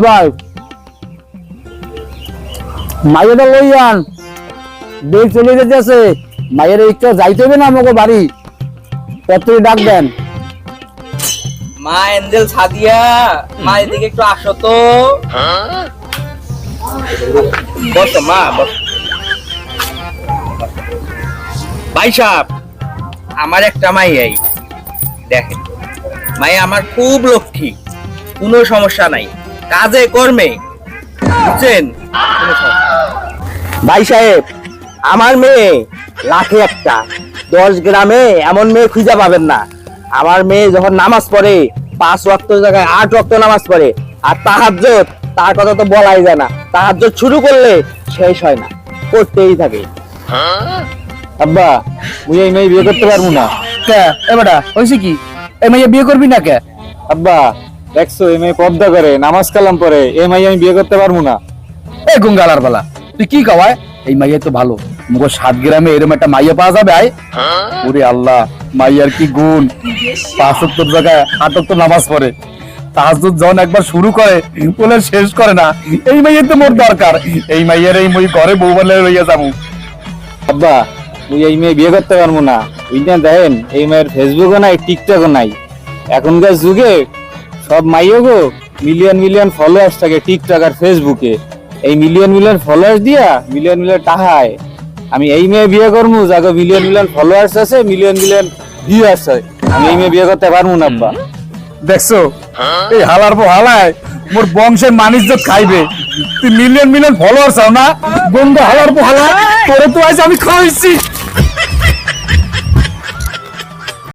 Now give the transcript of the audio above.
ভাই মাইয়াটা লই আন, বেগ চলে যেতেছে। মায়ের একটু যাইতে হবে না আমাকে বাড়ি, কত ডাক দেন। মা এঞ্জেল সাদিয়া, মা এদিকে একটু আসো তো। বসো মা, বসো। ভাই সাহেব, আমার একটা মাইয়াই দেখেন, মাই আমার খুব লক্ষ্মী, কোনো সমস্যা নাই, কাজে কর্মে, বুঝছেন? ভাই সাহেব, আমার মেয়ে লাখে একটা, 10 গ্রামে এমন মেয়ে খুঁজে পাবেন না। আমার মেয়ে যখন নামাজ পড়ে 5 ওয়াক্ত জায়গায় 8 ওয়াক্ত নামাজ পড়ে। আর তাহাজ্জুদ, তার কথা তো বলাই যায় না। তাহাজ্জুদ শুরু করলে শেষ হয় না, করতেই থাকে। আব্বা মুই এই মেয়ে বিয়ে করতে পারবো না। কে এ বেটা হইছে কি, এই মেয়ে বিয়ে করবি না কে? আব্বা দেখছো এই মেয়ে পর্দা করে, নামাজ কালাম পড়ে, এই মেয়ে আমি বিয়ে করতে পারবো না। এই গঙ্গালার বালা, তুই কি কওয়ায়? এই মাইয়া তো ভালো, মুগো 7 গ্রামে এরকম একটা মাইয়া পাওয়া যাবে। আয় ওরে আল্লাহ, মাইয়ার কি গুণ! 5 ওয়াক্ত জায়গায় 8 ওয়াক্ত নামাজ পড়ে, তাহাজ্জুদ যখন একবার শুরু করে বলে শেষ করে না। এই মাইয়া তো মোর দরকার, এই মাইয়ার এই মই ঘরে বউ বলে লইয়া যাবো। আব্বা মুই এই মেয়ে বিয়ে করতে পারবো না। বুঝলেন, দেখেন এই মেয়ের ফেসবুকও নাই, টিকটকও নাই। এখনকার যুগে সব মাইয়া গো মিলিয়ন মিলিয়ন ফলোয়ার্স থাকে টিকটক আর ফেসবুকে। এই মিলিয়ন মিলিয়ন ফলোয়ার্স দিয়া মিলিয়ন মিলিয়ন টাকায় আমি এই মেয়ে বিয়ে করবো, যাকে মিলিয়ন মিলিয়ন ফলোয়ার্স আছে, মিলিয়ন মিলিয়ন ভিউ আছে। আমি এই মেয়ে বিয়ে করতে পারবো না আব্বা। দেখছো এই হালার পর হালায় মোর বংশের মানিজ্জত খাইবে। তুই মিলিয়ন মিলিয়ন ফলোয়ার্স আও না, বন্ধু হালার পর হালা, তোরে তো আজ আমি খাওয়াইছি।